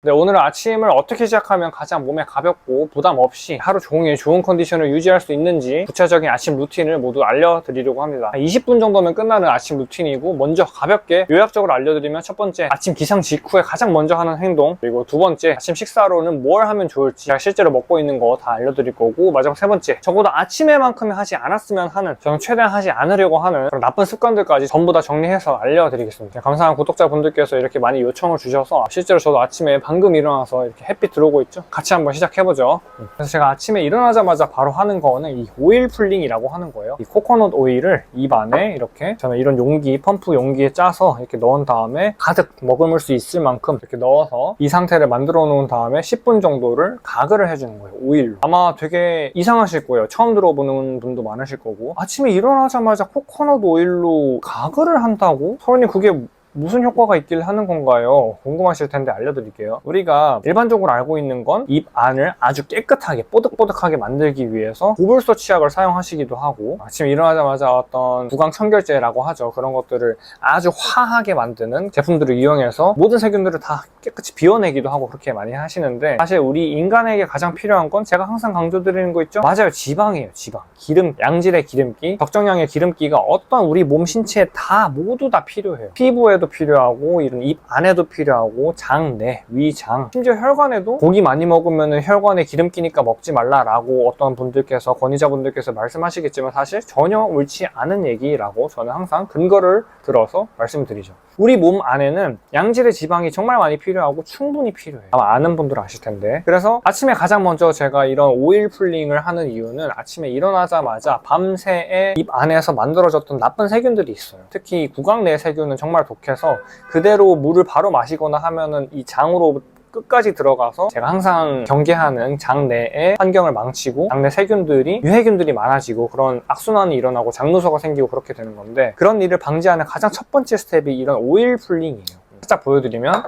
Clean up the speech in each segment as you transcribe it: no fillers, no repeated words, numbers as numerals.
네, 오늘 아침을 어떻게 시작하면 가장 몸에 가볍고 부담 없이 하루 종일 좋은 컨디션을 유지할 수 있는지 구체적인 아침 루틴을 모두 알려드리려고 합니다. 20분 정도면 끝나는 아침 루틴이고, 먼저 가볍게 요약적으로 알려드리면, 첫 번째, 아침 기상 직후에 가장 먼저 하는 행동, 그리고 두 번째, 아침 식사로는 뭘 하면 좋을지 제가 실제로 먹고 있는 거 다 알려드릴 거고, 마지막 세 번째, 적어도 아침에만큼은 하지 않았으면 하는, 저는 최대한 하지 않으려고 하는 그런 나쁜 습관들까지 전부 다 정리해서 알려드리겠습니다. 감사한 구독자분들께서 이렇게 많이 요청을 주셔서 실제로 저도 아침에 방금 일어나서 이렇게 햇빛 들어오고 있죠? 같이 한번 시작해보죠. 그래서 제가 아침에 일어나자마자 바로 하는 거는 이 오일 풀링이라고 하는 거예요. 이 코코넛 오일을 입 안에 이렇게, 저는 이런 용기, 펌프 용기에 짜서 이렇게 넣은 다음에 가득 머금을 수 있을 만큼 이렇게 넣어서 이 상태를 만들어 놓은 다음에 10분 정도를 가글을 해주는 거예요, 오일로. 아마 되게 이상하실 거예요. 처음 들어보는 분도 많으실 거고, 아침에 일어나자마자 코코넛 오일로 가글을 한다고? 서울님, 그게 무슨 효과가 있길 하는 건가요? 궁금하실 텐데 알려드릴게요. 우리가 일반적으로 알고 있는 건 입 안을 아주 깨끗하게 뽀득뽀득하게 만들기 위해서 고불소 치약을 사용하시기도 하고, 아침에 일어나자마자 어떤 구강 청결제라고 하죠. 그런 것들을 아주 화하게 만드는 제품들을 이용해서 모든 세균들을 다 깨끗이 비워내기도 하고 그렇게 많이 하시는데, 사실 우리 인간에게 가장 필요한 건 제가 항상 강조드리는 거 있죠? 맞아요, 지방이에요. 지방. 기름, 양질의 기름기, 적정량의 기름기가 어떤 우리 몸 신체에 다 모두 다 필요해요. 피부에도 필요하고, 이런 입 안에도 필요하고, 장, 내, 위, 장, 심지어 혈관에도 고기 많이 먹으면 혈관에 기름기니까 먹지 말라라고 어떤 분들께서, 권위자분들께서 말씀하시겠지만 사실 전혀 옳지 않은 얘기라고 저는 항상 근거를 들어서 말씀드리죠. 우리 몸 안에는 양질의 지방이 정말 많이 필요하고 충분히 필요해요. 아마 아는 분들 아실 텐데, 그래서 아침에 가장 먼저 제가 이런 오일 풀링을 하는 이유는, 아침에 일어나자마자 밤새에 입 안에서 만들어졌던 나쁜 세균들이 있어요. 특히 구강 내 세균은 정말 독해서 그대로 물을 바로 마시거나 하면은 이 장으로 끝까지 들어가서 제가 항상 경계하는 장 내의 환경을 망치고, 장내 세균들이, 유해균들이 많아지고 그런 악순환이 일어나고 장누수가 생기고 그렇게 되는 건데, 그런 일을 방지하는 가장 첫 번째 스텝이 이런 오일 풀링이에요. 살짝 보여드리면,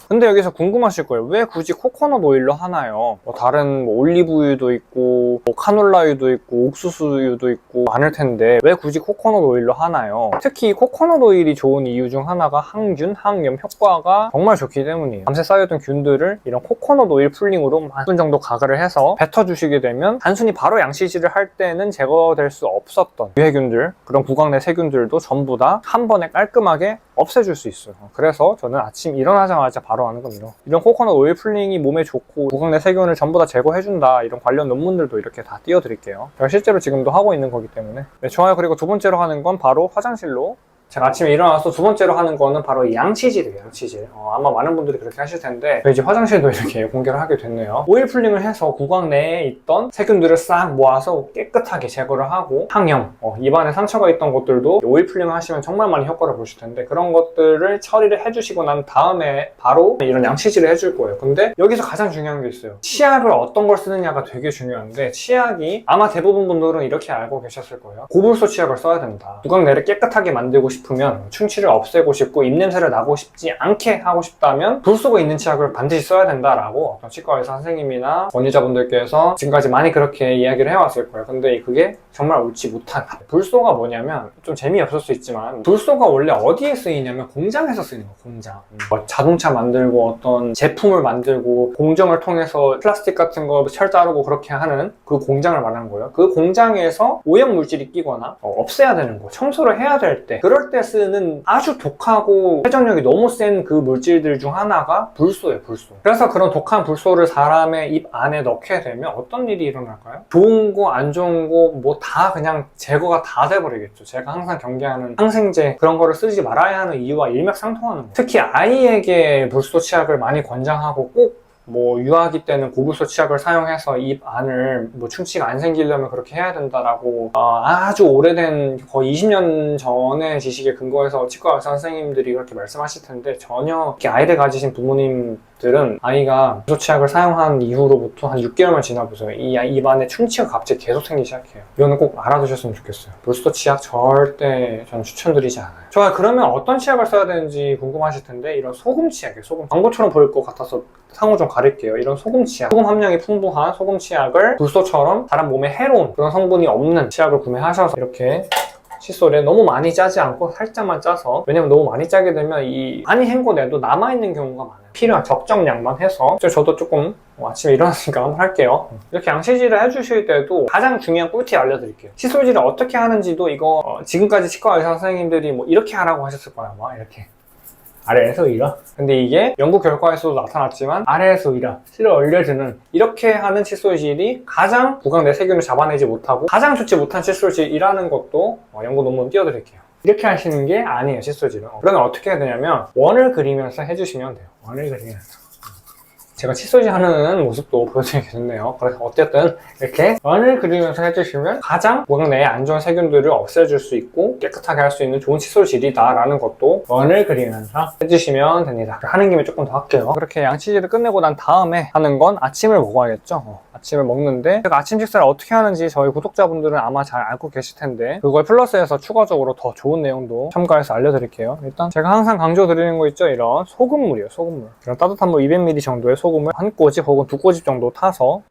근데 여기서 궁금하실 거예요. 왜 굳이 코코넛 오일로 하나요? 다른 올리브유도 있고, 카놀라유도 있고, 옥수수유도 있고 많을 텐데 왜 굳이 코코넛 오일로 하나요? 특히 코코넛 오일이 좋은 이유 중 하나가 항균, 항염 효과가 정말 좋기 때문이에요. 밤새 쌓여있던 균들을 이런 코코넛 오일 풀링으로 한 분 정도 가글을 해서 뱉어주시게 되면, 단순히 바로 양치질을 할 때는 제거될 수 없었던 유해균들, 그런 구강 내 세균들도 전부 다 한 번에 깔끔하게 없애줄 수 있어요. 그래서 저는 아침 일어나자마자 바로 하는 겁니다. 이런 코코넛 오일 풀링이 몸에 좋고 구강 내 세균을 전부 다 제거해준다, 이런 관련 논문들도 이렇게 다 띄워드릴게요. 제가 실제로 지금도 하고 있는 거기 때문에. 네, 좋아요. 그리고 두 번째로 하는 건 바로 화장실로, 제가 아침에 일어나서 두 번째로 하는 거는 바로 양치질이에요, 양치질. 아마 많은 분들이 그렇게 하실 텐데, 이제 화장실도 이렇게 공개를 하게 됐네요. 오일 풀링을 해서 구강 내에 있던 세균들을 싹 모아서 깨끗하게 제거를 하고, 항염, 입안에 상처가 있던 것들도 오일 풀링을 하시면 정말 많이 효과를 보실 텐데, 그런 것들을 처리를 해주시고 난 다음에 바로 이런 양치질을 해줄 거예요. 근데 여기서 가장 중요한 게 있어요. 치약을 어떤 걸 쓰느냐가 되게 중요한데, 치약이 아마 대부분 분들은 이렇게 알고 계셨을 거예요. 고불소 치약을 써야 된다. 구강 내를 깨끗하게 만들고 싶으면, 충치를 없애고 싶고 입냄새를 나고 싶지 않게 하고 싶다면 불소가 있는 치약을 반드시 써야 된다라고 어떤 치과 의사 선생님이나 권위자분들께서 지금까지 많이 그렇게 이야기를 해왔을 거예요. 근데 그게 정말 옳지 못한, 불소가 뭐냐면, 좀 재미없을 수 있지만, 불소가 원래 어디에 쓰이냐면 공장에서 쓰이는 거예요. 공장. 자동차 만들고 어떤 제품을 만들고 공정을 통해서 플라스틱 같은 거 철 자르고 그렇게 하는 그 공장을 말하는 거예요. 그 공장에서 오염 물질이 끼거나 없애야 되는 거, 청소를 해야 될 때, 그럴 때 쓰는 아주 독하고 회전력이 너무 센 그 물질들 중 하나가 불소예요, 불소. 그래서 그런 독한 불소를 사람의 입 안에 넣게 되면 어떤 일이 일어날까요? 좋은 거, 안 좋은 거, 뭐 다 그냥 제거가 다 돼버리겠죠. 제가 항상 경계하는 항생제, 그런 거를 쓰지 말아야 하는 이유와 일맥상통하는 거예요. 특히 아이에게 불소 치약을 많이 권장하고, 꼭 유아기 때는 고불소 치약을 사용해서 입 안을 충치가 안 생기려면 그렇게 해야 된다라고, 아주 오래된, 거의 20년 전의 지식에 근거해서 치과 의사 선생님들이 그렇게 말씀하실 텐데, 전혀 이렇게 아이를 가지신 부모님 것들은 아이가 부소 치약을 사용한 이후로부터 한 6개월만 지나보세요. 이 입안에 충치가 갑자기 계속 생기기 시작해요. 이거는 꼭 알아두셨으면 좋겠어요. 부소 치약 절대 저는 추천드리지 않아요. 좋아요. 그러면 어떤 치약을 써야 되는지 궁금하실 텐데 이런 소금 치약이에요. 소금. 광고처럼 보일 것 같아서 상호 좀 가릴게요. 이런 소금 치약. 소금 함량이 풍부한 소금 치약을 부소처럼 다른 몸에 해로운 그런 성분이 없는 치약을 구매하셔서 이렇게 칫솔에 너무 많이 짜지 않고 살짝만 짜서, 왜냐면 너무 많이 짜게 되면 이 많이 헹궈내도 남아있는 경우가 많아요. 필요한 적정량만 해서. 저도 조금 아침에 일어났으니까 한번 할게요. 이렇게 양치질을 해주실 때도 가장 중요한 꿀팁 알려드릴게요. 칫솔질을 어떻게 하는지도 이거 지금까지 치과 의사 선생님들이 뭐 이렇게 하라고 하셨을 거예요. 막 이렇게 아래에서 위로. 근데 이게 연구 결과에서도 나타났지만 아래에서 위로 실을 올려주는 이렇게 하는 칫솔질이 가장 구강 내 세균을 잡아내지 못하고 가장 좋지 못한 칫솔질이라는 것도 연구 논문 띄워드릴게요. 이렇게 하시는 게 아니에요, 칫솔질은. 그러면 어떻게 해야 되냐면 원을 그리면서 해주시면 돼요. 원을 그리면서. 제가 칫솔질 하는 모습도 보여드리겠네요. 그래서 어쨌든 이렇게 원을 그리면서 해주시면 가장 구강 내에 안 좋은 세균들을 없애줄 수 있고 깨끗하게 할 수 있는 좋은 칫솔질이다 라는 것도 원을 그리면서 해주시면 됩니다. 하는 김에 조금 더 할게요. 그렇게 양치질을 끝내고 난 다음에 하는 건 아침을 먹어야겠죠. 아침을 먹는데 제가 아침 식사를 어떻게 하는지 저희 구독자분들은 아마 잘 알고 계실 텐데 그걸 플러스해서 추가적으로 더 좋은 내용도 첨가해서 알려드릴게요. 일단 제가 항상 강조드리는 거 있죠. 이런 소금물이에요. 소금물. 이런 따뜻한 물 200ml 정도의 소금을 한 꼬집 혹은 두 꼬집 정도 타서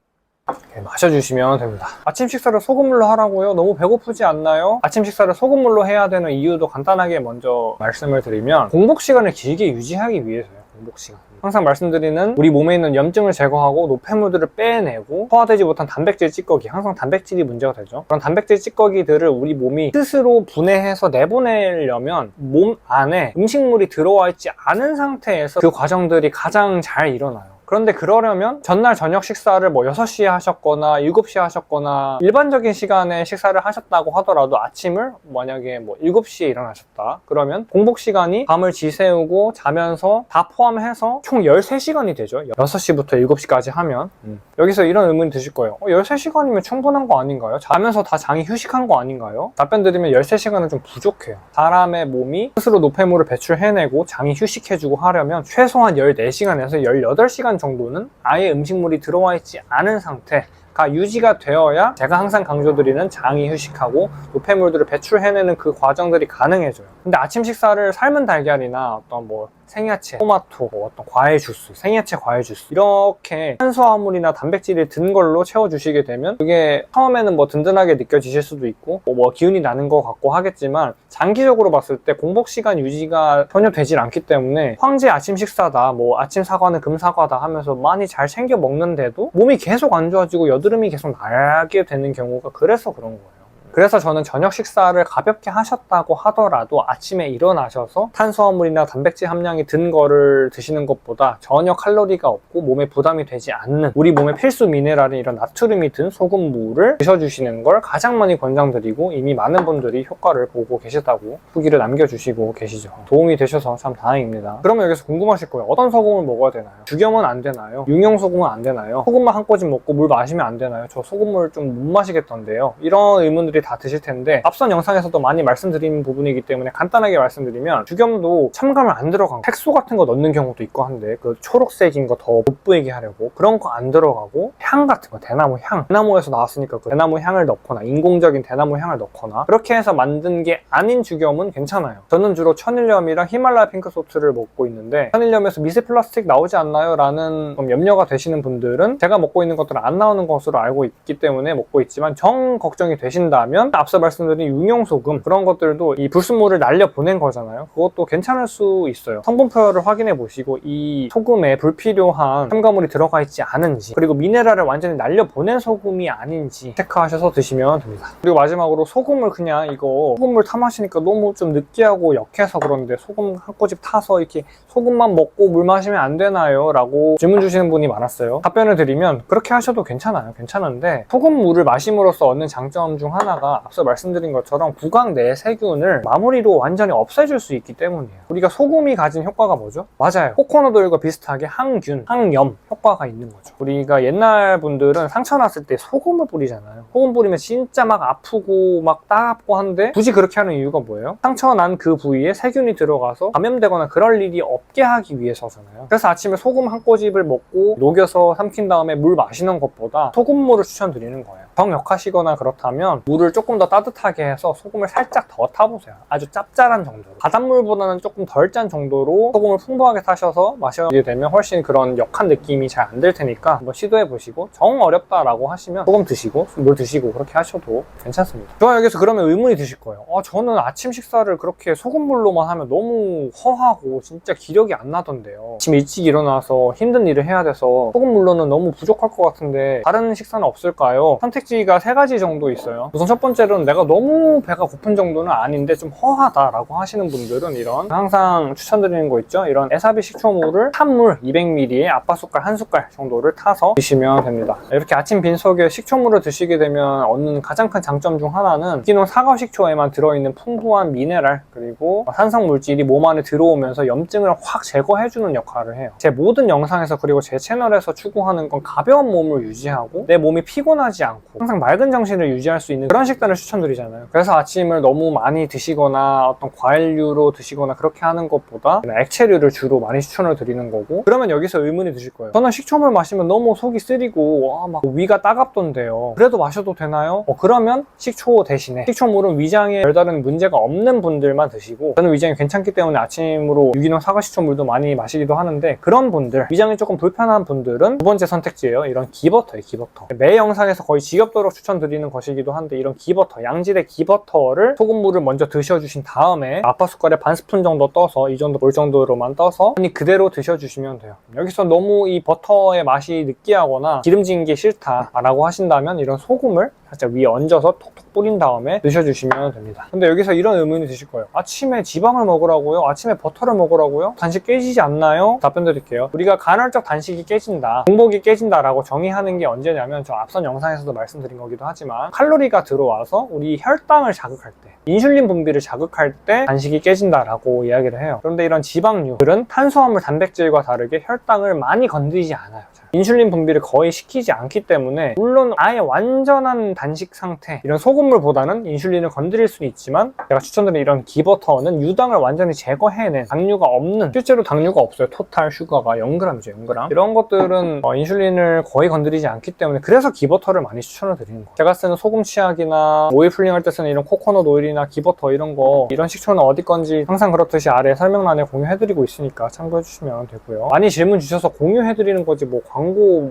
이렇게 마셔주시면 됩니다. 아침 식사를 소금물로 하라고요? 너무 배고프지 않나요? 아침 식사를 소금물로 해야 되는 이유도 간단하게 먼저 말씀을 드리면 공복 시간을 길게 유지하기 위해서요. 공복 시간. 항상 말씀드리는 우리 몸에 있는 염증을 제거하고 노폐물들을 빼내고 소화되지 못한 단백질 찌꺼기, 항상 단백질이 문제가 되죠. 그런 단백질 찌꺼기들을 우리 몸이 스스로 분해해서 내보내려면 몸 안에 음식물이 들어와 있지 않은 상태에서 그 과정들이 가장 잘 일어나요. 그런데 그러려면 전날 저녁 식사를 뭐 6시에 하셨거나 7시에 하셨거나 일반적인 시간에 식사를 하셨다고 하더라도 아침을 만약에 뭐 7시에 일어나셨다 그러면 공복 시간이 밤을 지새우고 자면서 다 포함해서 총 13시간이 되죠. 6시부터 7시까지 하면 여기서 이런 의문이 드실 거예요. 13시간이면 충분한 거 아닌가요? 자면서 다 장이 휴식한 거 아닌가요? 답변 드리면 13시간은 좀 부족해요. 사람의 몸이 스스로 노폐물을 배출해내고 장이 휴식해주고 하려면 최소한 14시간에서 18시간 정도는 아예 음식물이 들어와 있지 않은 상태가 유지가 되어야 제가 항상 강조드리는 장이 휴식하고 노폐물들을 배출해내는 그 과정들이 가능해져요. 근데 아침 식사를 삶은 달걀이나 어떤 뭐 생야채, 토마토, 어떤 과일 주스, 생야채 과일 주스 이렇게 탄수화물이나 단백질이 든 걸로 채워주시게 되면 그게 처음에는 뭐 든든하게 느껴지실 수도 있고 뭐 기운이 나는 것 같고 하겠지만 장기적으로 봤을 때 공복 시간 유지가 전혀 되질 않기 때문에 황제 아침 식사다, 뭐 아침 사과는 금사과다 하면서 많이 잘 챙겨 먹는데도 몸이 계속 안 좋아지고 여드름이 계속 나게 되는 경우가 그래서 그런 거예요. 그래서 저는 저녁 식사를 가볍게 하셨다고 하더라도 아침에 일어나셔서 탄수화물이나 단백질 함량이 든 거를 드시는 것보다 전혀 칼로리가 없고 몸에 부담이 되지 않는 우리 몸의 필수 미네랄인 이런 나트륨이 든 소금물을 드셔주시는 걸 가장 많이 권장드리고 이미 많은 분들이 효과를 보고 계시다고 후기를 남겨주시고 계시죠. 도움이 되셔서 참 다행입니다. 그러면 여기서 궁금하실 거예요. 어떤 소금을 먹어야 되나요? 죽염은 안 되나요? 육용 소금은 안 되나요? 소금만 한 꼬집 먹고 물 마시면 안 되나요? 저 소금물 좀 못 마시겠던데요. 이런 의문들이 다 드실 텐데 앞선 영상에서도 많이 말씀드린 부분이기 때문에 간단하게 말씀드리면 죽염도 첨가물 안 들어가고 색소 같은 거 넣는 경우도 있고 한데 그 초록색인 거 더 돋보이게 하려고 그런 거 안 들어가고 향 같은 거, 대나무 향, 대나무에서 나왔으니까 그 대나무 향을 넣거나 인공적인 대나무 향을 넣거나 그렇게 해서 만든 게 아닌 죽염은 괜찮아요. 저는 주로 천일염이랑 히말라야 핑크소트를 먹고 있는데 천일염에서 미세 플라스틱 나오지 않나요? 라는 염려가 되시는 분들은 제가 먹고 있는 것들은 안 나오는 것으로 알고 있기 때문에 먹고 있지만 정 걱정이 되신다면 앞서 말씀드린 육용소금 그런 것들도 이 불순물을 날려보낸 거잖아요. 그것도 괜찮을 수 있어요. 성분표를 확인해 보시고 이 소금에 불필요한 첨가물이 들어가 있지 않은지 그리고 미네랄을 완전히 날려보낸 소금이 아닌지 체크하셔서 드시면 됩니다. 그리고 마지막으로 소금을 그냥 이거 소금물 타 마시니까 너무 좀 느끼하고 역해서 그런데 소금 한 꼬집 타서 이렇게 소금만 먹고 물 마시면 안 되나요? 라고 질문 주시는 분이 많았어요. 답변을 드리면 그렇게 하셔도 괜찮아요. 괜찮은데 소금물을 마심으로써 얻는 장점 중 하나가 효과가 앞서 말씀드린 것처럼 구강 내 세균을 마무리로 완전히 없애줄 수 있기 때문이에요. 우리가 소금이 가진 효과가 뭐죠? 맞아요. 코코넛 오일과 비슷하게 항균, 항염 효과가 있는 거죠. 우리가 옛날 분들은 상처 났을 때 소금을 뿌리잖아요. 소금 뿌리면 진짜 막 아프고 막 따갑고 한데 굳이 그렇게 하는 이유가 뭐예요? 상처 난 그 부위에 세균이 들어가서 감염되거나 그럴 일이 없게 하기 위해서잖아요. 그래서 아침에 소금 한 꼬집을 먹고 녹여서 삼킨 다음에 물 마시는 것보다 소금물을 추천드리는 거예요. 정역하시거나 그렇다면 물을 조금 더 따뜻하게 해서 소금을 살짝 더 타보세요. 아주 짭짤한 정도로. 바닷물보다는 조금 덜 짠 정도로 소금을 풍부하게 타셔서 마시게 되면 훨씬 그런 역한 느낌이 잘 안 들 테니까 한번 시도해보시고, 정 어렵다라고 하시면 소금 드시고 물 드시고 그렇게 하셔도 괜찮습니다. 좋아요. 여기서 그러면 의문이 드실 거예요. 저는 아침 식사를 그렇게 소금물로만 하면 너무 허하고 진짜 기력이 안 나던데요. 아침 일찍 일어나서 힘든 일을 해야 돼서 소금물로는 너무 부족할 것 같은데 다른 식사는 없을까요? 선택지가 3가지 정도 있어요. 우선 첫 번째로는 내가 너무 배가 고픈 정도는 아닌데 좀 허하다라고 하시는 분들은 이런 항상 추천드리는 거 있죠? 이런 에사비 식초물을 찬물 200ml에 아빠숟갈 1숟갈 정도를 타서 드시면 됩니다. 이렇게 아침 빈속에 식초물을 드시게 되면 얻는 가장 큰 장점 중 하나는 유기농 사과 식초에만 들어있는 풍부한 미네랄 그리고 산성 물질이 몸 안에 들어오면서 염증을 확 제거해주는 역할을 해요. 제 모든 영상에서 그리고 제 채널에서 추구하는 건 가벼운 몸을 유지하고 내 몸이 피곤하지 않고 항상 맑은 정신을 유지할 수 있는 그런 식단을 추천드리잖아요. 그래서 아침을 너무 많이 드시거나 어떤 과일류로 드시거나 그렇게 하는 것보다 액체류를 주로 많이 추천을 드리는 거고, 그러면 여기서 의문이 드실 거예요. 저는 식초물 마시면 너무 속이 쓰리고 막 위가 따갑던데요. 그래도 마셔도 되나요? 그러면 식초 대신에, 식초물은 위장에 별다른 문제가 없는 분들만 드시고, 저는 위장이 괜찮기 때문에 아침으로 유기농 사과 식초물도 많이 마시기도 하는데, 그런 분들, 위장이 조금 불편한 분들은 두 번째 선택지예요. 이런 기버터예요. 기버터. 매 영상에서 거의 지겹도록 추천드리는 것이기도 한데, 이런 기버터, 양질의 기버터를 소금물을 먼저 드셔주신 다음에 아빠숟갈에 반 스푼 정도 떠서, 이 정도 볼 정도로만 떠서 그대로 드셔주시면 돼요. 여기서 너무 이 버터의 맛이 느끼하거나 기름진 게 싫다라고 하신다면 이런 소금을 살짝 위에 얹어서 톡톡 뿌린 다음에 드셔주시면 됩니다. 근데 여기서 이런 의문이 드실 거예요. 아침에 지방을 먹으라고요? 아침에 버터를 먹으라고요? 단식 깨지지 않나요? 답변 드릴게요. 우리가 간헐적 단식이 깨진다, 공복이 깨진다라고 정의하는 게 언제냐면, 저 앞선 영상에서도 말씀드린 거기도 하지만, 칼로리가 들어와서 우리 혈당을 자극할 때, 인슐린 분비를 자극할 때 단식이 깨진다라고 이야기를 해요. 그런데 이런 지방류들은 탄수화물, 단백질과 다르게 혈당을 많이 건드리지 않아요. 인슐린 분비를 거의 시키지 않기 때문에, 물론 아예 완전한 단식 상태, 이런 소금물보다는 인슐린을 건드릴 수는 있지만, 제가 추천드린 이런 기버터는 유당을 완전히 제거해낸, 당류가 없는, 실제로 당류가 없어요. 토탈 슈가가 0g이죠. 0g. 이런 것들은 인슐린을 거의 건드리지 않기 때문에, 그래서 기버터를 많이 추천을 드리는 거예요. 제가 쓰는 소금 치약이나 오일 풀링할 때 쓰는 이런 코코넛 오일이나 기버터 이런 거, 이런 식초는 어디 건지 항상 그렇듯이 아래 설명란에 공유해드리고 있으니까 참고해주시면 되고요. 많이 질문 주셔서 공유해드리는 거지 뭐 광고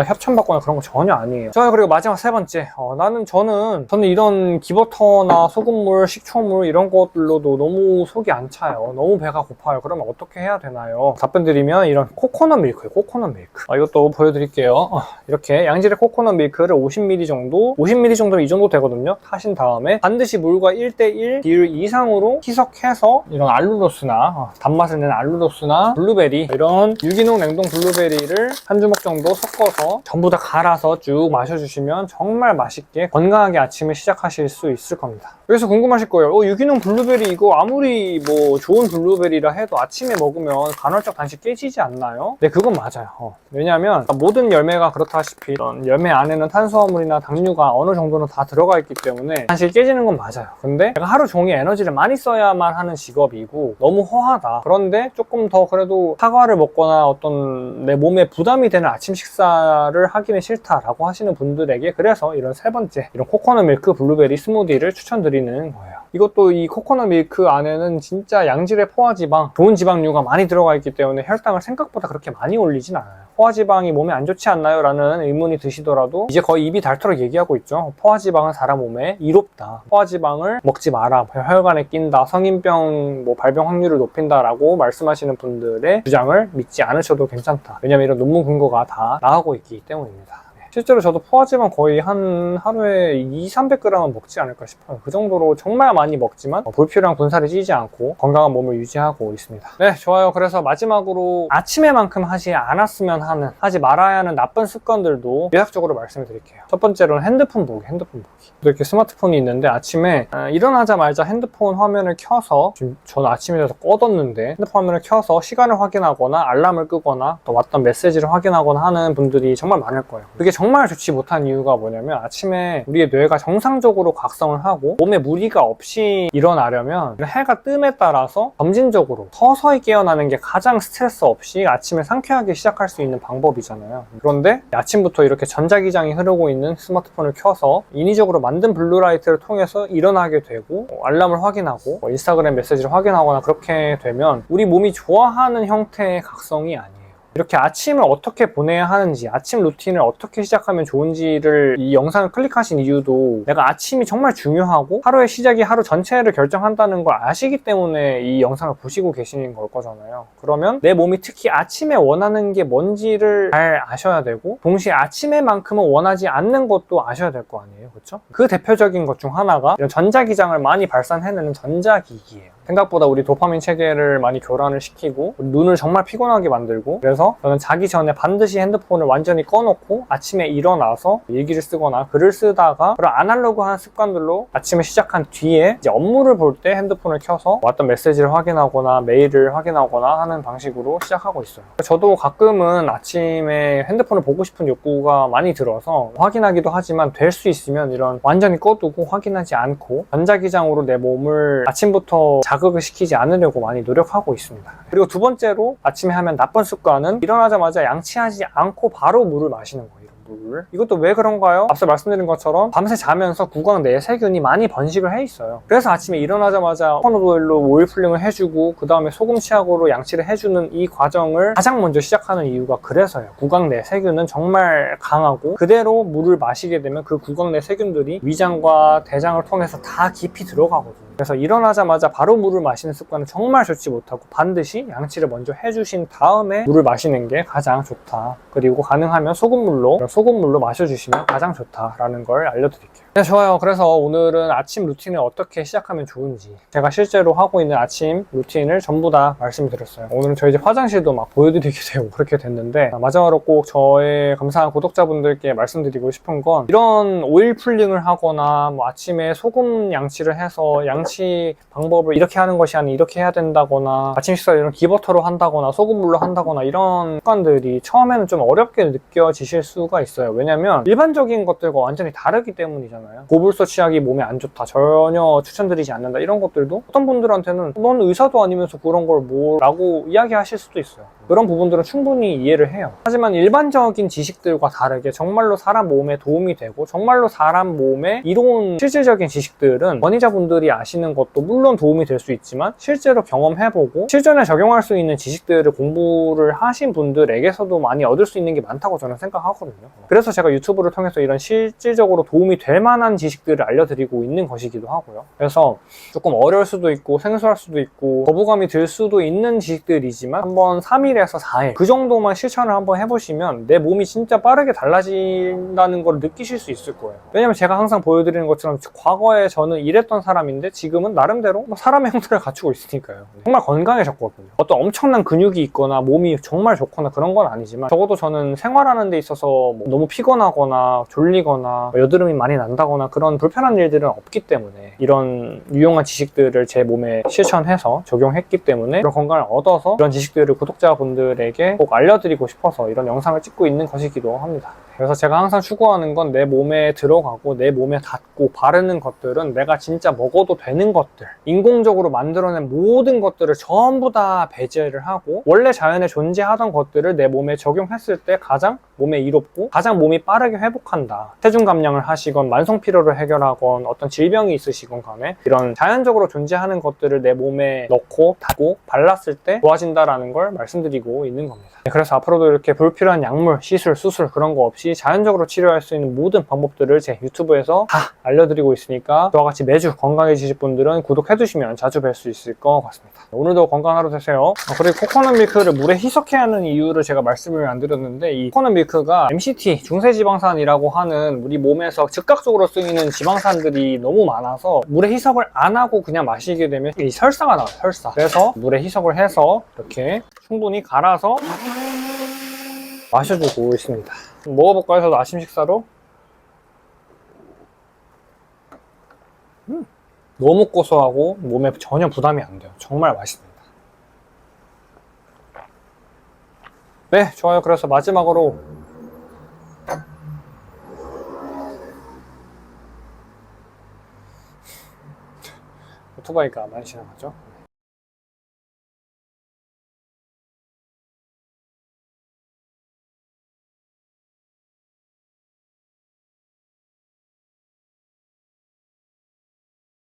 협찬받거나 그런 거 전혀 아니에요. 자, 그리고 마지막 3번째, 저는 이런 기버터나 소금물, 식초물 이런 것들로도 너무 속이 안 차요. 너무 배가 고파요. 그러면 어떻게 해야 되나요? 답변 드리면 이런 코코넛 밀크예요. 코코넛 밀크. 이것도 보여드릴게요. 이렇게 양질의 코코넛 밀크를 50ml 정도 이 정도 되거든요. 타신 다음에 반드시 물과 1:1 비율 이상으로 희석해서 이런 알룰로스나 단맛을 내는 알룰로스나 블루베리, 이런 유기농 냉동 블루베리를 한 주먹 정도 섞어서 전부 다 갈아서 쭉 마셔주시면 정말 맛있게 건강하게 아침을 시작하실 수 있을 겁니다. 그래서 궁금하실 거예요. 유기농 블루베리 이거 아무리 뭐 좋은 블루베리라 해도 아침에 먹으면 간헐적 단식 깨지지 않나요? 네, 그건 맞아요. 왜냐하면 모든 열매가 그렇다시피 이런 열매 안에는 탄수화물이나 당류가 어느 정도는 다 들어가 있기 때문에 단식이 깨지는 건 맞아요. 근데 내가 하루 종일 에너지를 많이 써야만 하는 직업이고 너무 허하다, 그런데 조금 더 그래도 사과를 먹거나 어떤 내 몸에 부담이 되는 아침 식사를 하기는 싫다라고 하시는 분들에게, 그래서 이런 3번째, 이런 코코넛 밀크 블루베리 스무디를 추천드리는 거예요. 이것도 이 코코넛 밀크 안에는 진짜 양질의 포화지방, 좋은 지방류가 많이 들어가 있기 때문에 혈당을 생각보다 그렇게 많이 올리진 않아요. 포화지방이 몸에 안 좋지 않나요? 라는 의문이 드시더라도 이제 거의 입이 닳도록 얘기하고 있죠. 포화지방은 사람 몸에 이롭다, 포화지방을 먹지 마라, 혈관에 낀다, 성인병 발병 확률을 높인다 라고 말씀하시는 분들의 주장을 믿지 않으셔도 괜찮다. 왜냐면 이런 논문 근거가 다 나오고 있기 때문입니다. 실제로 저도 포화지방 거의 한 하루에 200~300g은 먹지 않을까 싶어요. 그 정도로 정말 많이 먹지만 불필요한 군살이 찌지 않고 건강한 몸을 유지하고 있습니다. 네, 좋아요. 그래서 마지막으로 아침에만큼 하지 않았으면 하는, 하지 말아야 하는 나쁜 습관들도 요약적으로 말씀을 드릴게요. 첫 번째로는 핸드폰 보기. 이렇게 스마트폰이 있는데 아침에 일어나자마자 핸드폰 화면을 켜서, 지금 저는 아침에 돼서 꺼뒀는데 핸드폰 화면을 켜서 시간을 확인하거나 알람을 끄거나 또 왔던 메시지를 확인하거나 하는 분들이 정말 많을 거예요. 그게 정말 좋지 못한 이유가 뭐냐면, 아침에 우리의 뇌가 정상적으로 각성을 하고 몸에 무리가 없이 일어나려면 해가 뜸에 따라서 점진적으로 서서히 깨어나는 게 가장 스트레스 없이 아침에 상쾌하게 시작할 수 있는 방법이잖아요. 그런데 아침부터 이렇게 전자기장이 흐르고 있는 스마트폰을 켜서 인위적으로 만든 블루라이트를 통해서 일어나게 되고 알람을 확인하고 인스타그램 메시지를 확인하거나 그렇게 되면 우리 몸이 좋아하는 형태의 각성이 아니에요. 이렇게 아침을 어떻게 보내야 하는지, 아침 루틴을 어떻게 시작하면 좋은지를 이 영상을 클릭하신 이유도 내가 아침이 정말 중요하고 하루의 시작이 하루 전체를 결정한다는 걸 아시기 때문에 이 영상을 보시고 계시는 걸 거잖아요. 그러면 내 몸이 특히 아침에 원하는 게 뭔지를 잘 아셔야 되고, 동시에 아침에만큼은 원하지 않는 것도 아셔야 될 거 아니에요. 그렇죠? 그 대표적인 것 중 하나가 이런 전자기장을 많이 발산해내는 전자기기예요. 생각보다 우리 도파민 체계를 많이 교란을 시키고 눈을 정말 피곤하게 만들고, 그래서 저는 자기 전에 반드시 핸드폰을 완전히 꺼놓고 아침에 일어나서 일기를 쓰거나 글을 쓰다가 그런 아날로그한 습관들로 아침을 시작한 뒤에 이제 업무를 볼 때 핸드폰을 켜서 왔던 메시지를 확인하거나 메일을 확인하거나 하는 방식으로 시작하고 있어요. 저도 가끔은 아침에 핸드폰을 보고 싶은 욕구가 많이 들어서 확인하기도 하지만, 될 수 있으면 이런 완전히 꺼두고 확인하지 않고 전자기장으로 내 몸을 아침부터 자극을 시키지 않으려고 많이 노력하고 있습니다. 그리고 두 번째로 아침에 하면 나쁜 습관은 일어나자마자 양치하지 않고 바로 물을 마시는 거예요. 물. 이것도 왜 그런가요? 앞서 말씀드린 것처럼 밤새 자면서 구강 내에 세균이 많이 번식을 해 있어요. 그래서 아침에 일어나자마자 코코넛 오일로 오일 풀링을 해주고 그 다음에 소금 치약으로 양치를 해주는 이 과정을 가장 먼저 시작하는 이유가 그래서요. 구강 내 세균은 정말 강하고 그대로 물을 마시게 되면 그 구강 내 세균들이 위장과 대장을 통해서 다 깊이 들어가거든요. 그래서 일어나자마자 바로 물을 마시는 습관은 정말 좋지 못하고 반드시 양치를 먼저 해주신 다음에 물을 마시는 게 가장 좋다. 그리고 가능하면 소금물로 마셔주시면 가장 좋다라는 걸 알려드릴게요. 네, 좋아요. 그래서 오늘은 아침 루틴을 어떻게 시작하면 좋은지, 제가 실제로 하고 있는 아침 루틴을 전부 다 말씀드렸어요. 오늘은 저희 집 화장실도 막 보여드리게 되고 그렇게 됐는데, 마지막으로 꼭 저의 감사한 구독자분들께 말씀드리고 싶은 건, 이런 오일 풀링을 하거나 뭐 아침에 소금 양치를 해서 양치 방법을 이렇게 하는 것이 아니라 이렇게 해야 된다거나, 아침 식사를 이런 기버터로 한다거나 소금물로 한다거나, 이런 습관들이 처음에는 좀 어렵게 느껴지실 수가 있어요. 왜냐면 일반적인 것들과 완전히 다르기 때문이잖아요. 고불소 치약이 몸에 안 좋다, 전혀 추천드리지 않는다, 이런 것들도 어떤 분들한테는 넌 의사도 아니면서 그런 걸 뭐라고 이야기하실 수도 있어요. 그런 부분들은 충분히 이해를 해요. 하지만 일반적인 지식들과 다르게 정말로 사람 몸에 도움이 되고 정말로 사람 몸에 이로운 실질적인 지식들은 권위자분들이 아시는 것도 물론 도움이 될 수 있지만, 실제로 경험해보고 실전에 적용할 수 있는 지식들을 공부를 하신 분들에게서도 많이 얻을 수 있는 게 많다고 저는 생각하거든요. 그래서 제가 유튜브를 통해서 이런 실질적으로 도움이 될 만한 지식들을 알려드리고 있는 것이기도 하고요. 그래서 조금 어려울 수도 있고 생소할 수도 있고 거부감이 들 수도 있는 지식들이지만, 한번 3일에서 4일 그 정도만 실천을 한번 해보시면 내 몸이 진짜 빠르게 달라진다는 걸 느끼실 수 있을 거예요. 왜냐면 제가 항상 보여드리는 것처럼 과거에 저는 이랬던 사람인데 지금은 나름대로 사람의 형태를 갖추고 있으니까요. 정말 건강해졌거든요. 어떤 엄청난 근육이 있거나 몸이 정말 좋거나 그런 건 아니지만, 적어도 저는 생활하는 데 있어서 뭐 너무 피곤하거나 졸리거나 여드름이 많이 난다거나 그런 불편한 일들은 없기 때문에, 이런 유용한 지식들을 제 몸에 실천해서 적용했기 때문에 그런 건강을 얻어서 이런 지식들을 구독자분들에게 꼭 알려드리고 싶어서 이런 영상을 찍고 있는 것이기도 합니다. 그래서 제가 항상 추구하는 건 내 몸에 들어가고 내 몸에 닿고 바르는 것들은 내가 진짜 먹어도 되는 것들, 인공적으로 만들어낸 모든 것들을 전부 다 배제를 하고 원래 자연에 존재하던 것들을 내 몸에 적용했을 때 가장 몸에 이롭고 가장 몸이 빠르게 회복한다. 체중 감량을 하시건 만성 피로를 해결하건 어떤 질병이 있으시건 간에 이런 자연적으로 존재하는 것들을 내 몸에 넣고 닿고 발랐을 때 좋아진다라는 걸 말씀드리고 있는 겁니다. 그래서 앞으로도 이렇게 불필요한 약물, 시술, 수술 그런 거 없이 없이 자연적으로 치료할 수 있는 모든 방법들을 제 유튜브에서 다 알려드리고 있으니까 저와 같이 매주 건강해지실 분들은 구독해두시면 자주 뵐 수 있을 것 같습니다. 오늘도 건강한 하루 되세요. 그리고 코코넛 밀크를 물에 희석해야 하는 이유를 제가 말씀을 안 드렸는데, 이 코코넛 밀크가 MCT 중세지방산이라고 하는 우리 몸에서 즉각적으로 쓰이는 지방산들이 너무 많아서 물에 희석을 안 하고 그냥 마시게 되면 이 설사가 나와요. 설사. 그래서 물에 희석을 해서 이렇게 충분히 갈아서 마셔주고 있습니다. 먹어볼까요? 저도 아침 식사로. 너무 고소하고 몸에 전혀 부담이 안 돼요. 정말 맛있습니다. 네, 좋아요. 그래서 마지막으로 오토바이가 많이 지나가죠.